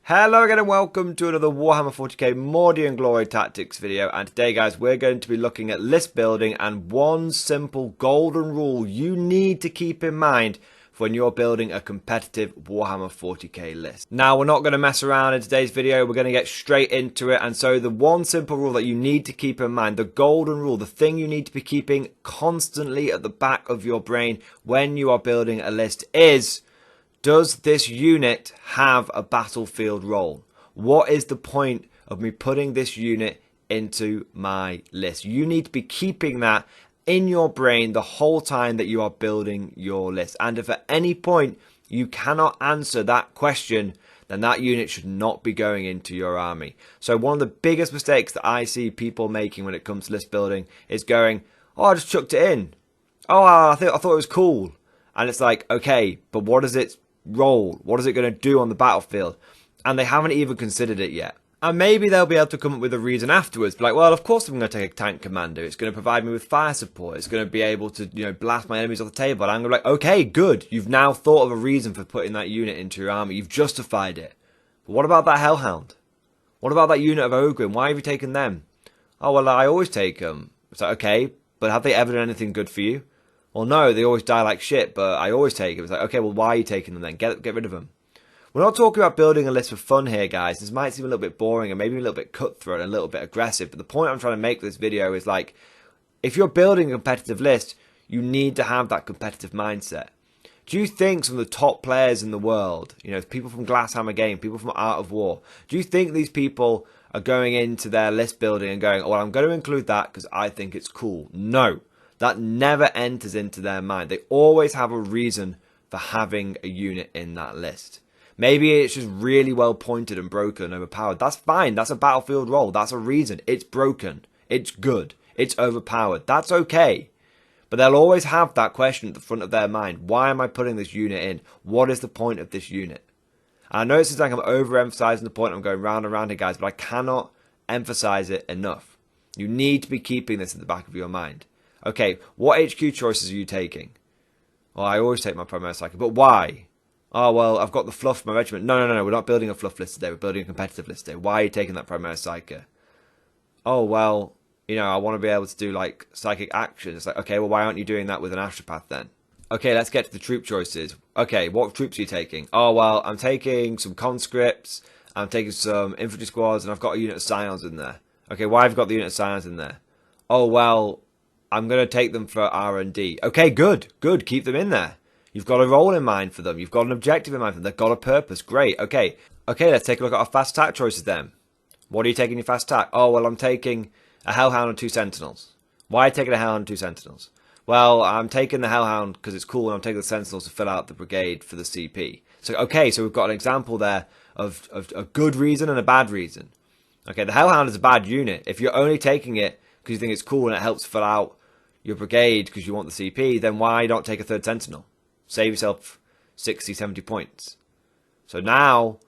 Hello again and welcome to another Warhammer 40k Mordy and Glory Tactics video, and today guys we're going to be looking at list building and one simple golden rule you need to keep in mind when you're building a competitive Warhammer 40k list. Now we're not going to mess around in today's video, we're going to get straight into it, and so the one simple rule that you need to keep in mind, the golden rule, the thing you need to be keeping constantly at the back of your brain when you are building a list is: does this unit have a battlefield role? What is the point of me putting this unit into my list? You need to be keeping that in your brain the whole time that you are building your list. And if at any point you cannot answer that question, then that unit should not be going into your army. So one of the biggest mistakes that I see people making when it comes to list building is going, oh, I just chucked it in. Oh, I thought it was cool. And it's like, okay, but what is its role? What is it going to do on the battlefield? And they haven't even considered it yet. And maybe they'll be able to come up with a reason afterwards, like, well, of course I'm going to take a tank commander. It's going to provide me with fire support. It's going to be able to, blast my enemies off the table. And I'm going to be like, okay, good. You've now thought of a reason for putting that unit into your army. You've justified it. But what about that Hellhound? What about that unit of Ogrin? Why have you taken them? Oh, well, I always take them. It's like, okay, but have they ever done anything good for you? Well, no, they always die like shit, but I always take them. It's like, okay, well, why are you taking them then? Get rid of them. We're not talking about building a list for fun here, guys. This might seem a little bit boring and maybe a little bit cutthroat and a little bit aggressive, but the point I'm trying to make with this video is, like, if you're building a competitive list, you need to have that competitive mindset. Do you think some of the top players in the world, people from Glasshammer Game, people from Art of War, do you think these people are going into their list building and going, oh, well, I'm going to include that because I think it's cool? No. That never enters into their mind. They always have a reason for having a unit in that list. Maybe it's just really well pointed and broken and overpowered. That's fine. That's a battlefield role. That's a reason. It's broken. It's good. It's overpowered. That's okay. But they'll always have that question at the front of their mind. Why am I putting this unit in? What is the point of this unit? And I know it seems like I'm overemphasizing the point. I'm going round and round here, guys, but I cannot emphasize it enough. You need to be keeping this at the back of your mind. Okay, what HQ choices are you taking? Well, I always take my Primary Psyker, but why? Oh, well, I've got the fluff for my regiment. No, we're not building a fluff list today. We're building a competitive list today. Why are you taking that Primary Psyker? Oh, well, I want to be able to do, like, psychic action. It's like, okay, well, why aren't you doing that with an Astropath then? Okay, let's get to the troop choices. Okay, what troops are you taking? Oh, well, I'm taking some conscripts. I'm taking some infantry squads, and I've got a unit of Scions in there. Okay, why have you got the unit of Scions in there? Oh, well, I'm going to take them for R&D. Okay, good. Keep them in there. You've got a role in mind for them. You've got an objective in mind for them. They've got a purpose. Great. Okay, let's take a look at our fast attack choices then. What are you taking in your fast attack? Oh, well, I'm taking a Hellhound and 2 Sentinels. Why are you taking a Hellhound and 2 Sentinels? Well, I'm taking the Hellhound because it's cool, and I'm taking the Sentinels to fill out the brigade for the CP. So, okay, so we've got an example there of a good reason and a bad reason. Okay, the Hellhound is a bad unit. If you're only taking it because you think it's cool and it helps fill out your brigade because you want the CP, then why not take a 3rd Sentinel? Save yourself 60, 70 points. So now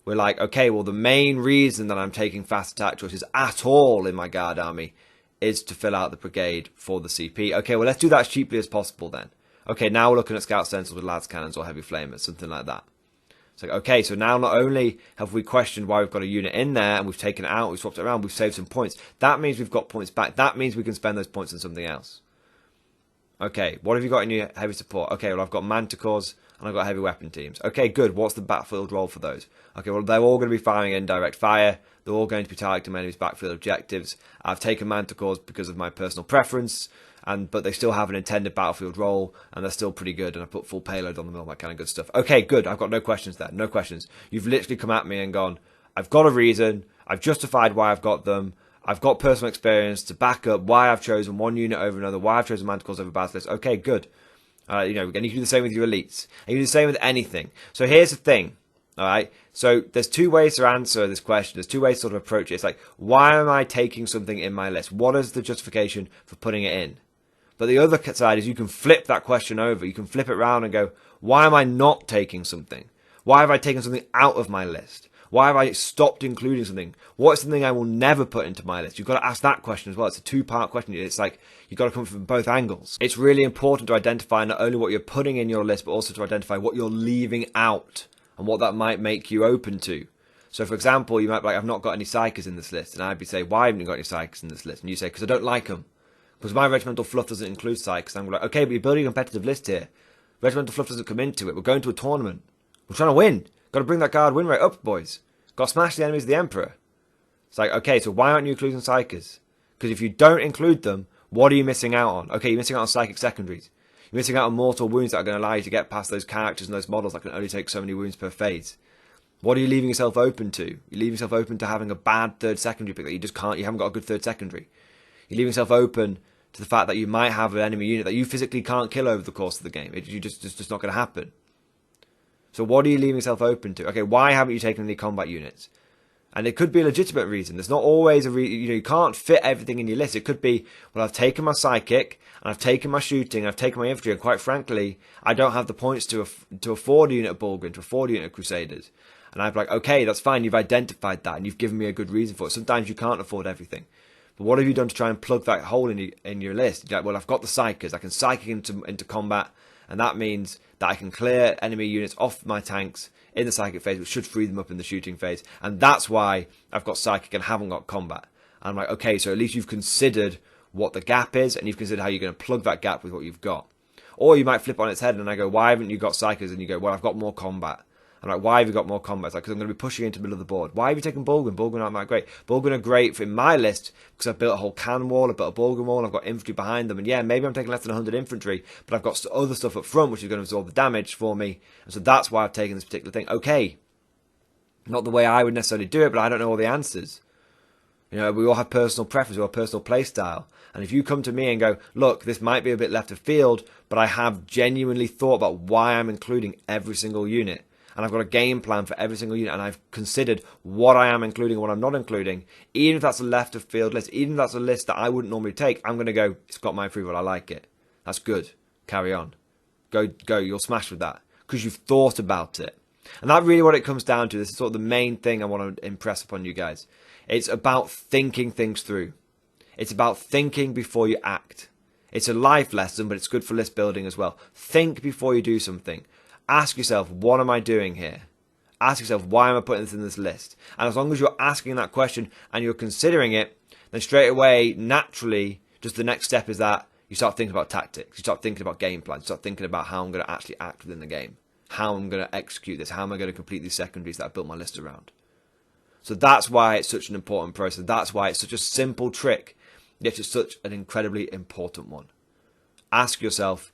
we're like, okay, well, the main reason that I'm taking fast attack choices at all in my guard army is to fill out the brigade for the CP. Okay, well, let's do that as cheaply as possible then. Okay, now we're looking at scout sentinels with lads cannons or heavy flamers, something like that. It's like, okay, so now not only have we questioned why we've got a unit in there and we've taken it out, we've swapped it around, we've saved some points. That means we've got points back. That means we can spend those points on something else. Okay, what have you got in your heavy support? Okay, well, I've got Manticores and I've got heavy weapon teams. Okay, good. What's the battlefield role for those? Okay, well, they're all going to be firing indirect fire. They're all going to be targeting my enemy's backfield objectives. I've taken Manticores because of my personal preference, but they still have an intended battlefield role, and they're still pretty good, and I put full payload on them and all that kind of good stuff. Okay, good. I've got no questions there. No questions. You've literally come at me and gone, I've got a reason. I've justified why I've got them. I've got personal experience to back up why I've chosen one unit over another, why I've chosen Manticores over Basilisk. Okay, good. And you can do the same with your elites. And you do the same with anything. So here's the thing, all right? So there's 2 ways to answer this question. There's 2 ways to sort of approach it. It's like, why am I taking something in my list? What is the justification for putting it in? But the other side is you can flip that question over. You can flip it around and go, why am I not taking something? Why have I taken something out of my list? Why have I stopped including something? What's something I will never put into my list? You've got to ask that question as well. It's a 2-part question. It's like you've got to come from both angles. It's really important to identify not only what you're putting in your list, but also to identify what you're leaving out and what that might make you open to. So, for example, you might be like, I've not got any psychers in this list. And I'd be saying, why haven't you got any psychers in this list? And you say, because I don't like them. Because my regimental fluff doesn't include psychers. I'm like, okay, but you're building a competitive list here. Regimental fluff doesn't come into it. We're going to a tournament. We're trying to win. Got to bring that guard win rate up, boys. Got to smash the enemies of the Emperor. It's like, okay, so why aren't you including psychers? Because if you don't include them, what are you missing out on? Okay, you're missing out on psychic secondaries. You're missing out on mortal wounds that are going to allow you to get past those characters and those models that can only take so many wounds per phase. What are you leaving yourself open to? You're leaving yourself open to having a bad third secondary pick that you just can't, you haven't got a good third secondary. You're leaving yourself open to the fact that you might have an enemy unit that you physically can't kill over the course of the game. It's just not going to happen. So what are you leaving yourself open to? Okay, why haven't you taken any combat units? And it could be a legitimate reason. There's not always a you can't fit everything in your list. It could be, well, I've taken my psychic, and I've taken my shooting, and I've taken my infantry, and quite frankly, I don't have the points to afford a unit of Bulgarian, to afford a unit of Crusaders. And I'd be like, okay, that's fine, you've identified that, and you've given me a good reason for it. Sometimes you can't afford everything. But what have you done to try and plug that hole in your list? You're like, well, I've got the psychers, I can psychic into combat, and that means that I can clear enemy units off my tanks in the psychic phase, which should free them up in the shooting phase. And that's why I've got psychic and haven't got combat. And I'm like, okay, so at least you've considered what the gap is, and you've considered how you're going to plug that gap with what you've got. Or you might flip on its head, and I go, why haven't you got psychers? And you go, well, I've got more combat. I'm like, why have you got more combat? It's like, because I'm going to be pushing into the middle of the board. Why have you taken Bulgarian? Bulgarian aren't that great. Bulgarian are great in my list because I've built a whole cannon wall, I've built a Bulgarian wall, I've got infantry behind them. And yeah, maybe I'm taking less than 100 infantry, but I've got other stuff up front which is going to absorb the damage for me. And so that's why I've taken this particular thing. Okay, not the way I would necessarily do it, but I don't know all the answers. You know, we all have personal preference, we all have personal play style. And if you come to me and go, look, this might be a bit left of field, but I have genuinely thought about why I'm including every single unit. And I've got a game plan for every single unit, and I've considered what I am including and what I'm not including. Even if that's a left of field list, even if that's a list that I wouldn't normally take, I'm going to go, it's got my approval, I like it. That's good. Carry on. Go, you'll smash with that. Because you've thought about it. And that's really what it comes down to. This is sort of the main thing I want to impress upon you guys. It's about thinking things through. It's about thinking before you act. It's a life lesson, but it's good for list building as well. Think before you do something. Ask yourself, what am I doing here? Ask yourself, why am I putting this in this list? And as long as you're asking that question and you're considering it, then straight away, naturally, just the next step is that you start thinking about tactics. You start thinking about game plans. You start thinking about how I'm going to actually act within the game. How I'm going to execute this. How am I going to complete these secondaries that I've built my list around? So that's why it's such an important process. That's why it's such a simple trick, yet it's such an incredibly important one. Ask yourself,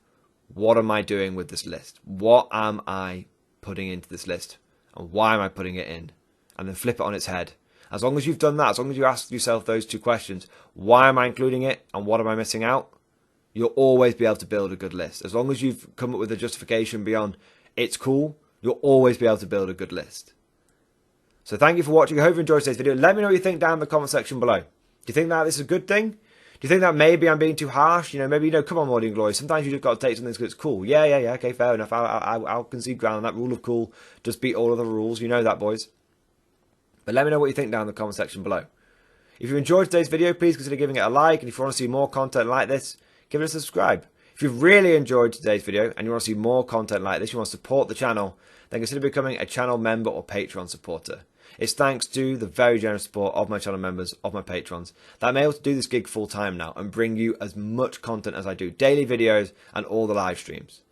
what am I doing with this list? What am I putting into this list? And why am I putting it in? And then flip it on its head. As long as you've done that, as long as you ask yourself those two questions, why am I including it and what am I missing out? You'll always be able to build a good list. As long as you've come up with a justification beyond, it's cool, you'll always be able to build a good list. So thank you for watching. I hope you enjoyed today's video. Let me know what you think down in the comment section below. Do you think that this is a good thing? Do you think that maybe I'm being too harsh? You know, maybe, come on, Mordian Glory. Sometimes you just got to take something because it's cool. Yeah, okay, fair enough. I'll concede ground on that. Rule of cool just beat all other rules. You know that, boys. But let me know what you think down in the comment section below. If you enjoyed today's video, please consider giving it a like. And if you want to see more content like this, give it a subscribe. If you've really enjoyed today's video and you want to see more content like this, you want to support the channel, then consider becoming a channel member or Patreon supporter. It's thanks to the very generous support of my channel members, of my patrons, that I'm able to do this gig full time now and bring you as much content as I do, daily videos and all the live streams.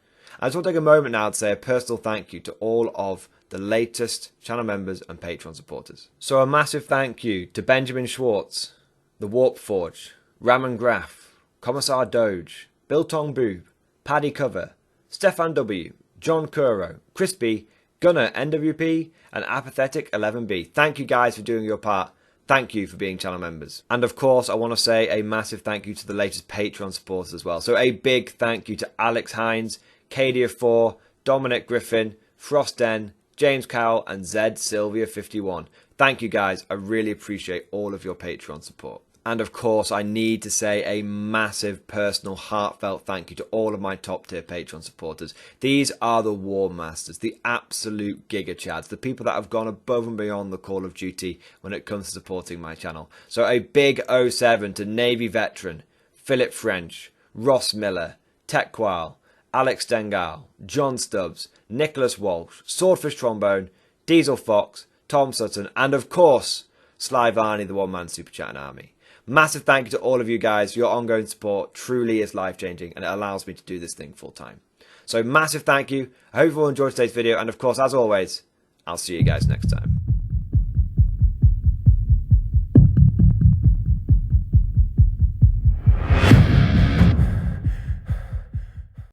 I just want to take a moment now to say a personal thank you to all of the latest channel members and Patreon supporters. So a massive thank you to Benjamin Schwartz, The Warp Forge, Raman Graf, Commissar Doge, Biltong Boob, Paddy Cover, Stefan W, John Kuro, Crispy, Gunner NWP, and Apathetic 11B. Thank you guys for doing your part. Thank you for being channel members. And of course, I want to say a massive thank you to the latest Patreon supporters as well. So a big thank you to Alex Hines, Kadia4, Dominic Griffin, Frosten, James Cowell, and Zed Sylvia 51. Thank you guys. I really appreciate all of your Patreon support. And of course, I need to say a massive, personal, heartfelt thank you to all of my top tier Patreon supporters. These are the War Masters, the absolute Giga Chads, the people that have gone above and beyond the call of duty when it comes to supporting my channel. So a big 07 to Navy Veteran, Philip French, Ross Miller, Tequal, Alex Dengal, John Stubbs, Nicholas Walsh, Swordfish Trombone, Diesel Fox, Tom Sutton, and of course, Sly Varney, the one-man Super Chat Army. Massive thank you to all of you guys. Your ongoing support truly is life-changing, and it allows me to do this thing full-time. So massive thank you. I hope you all enjoyed today's video, and of course, as always, I'll see you guys next time.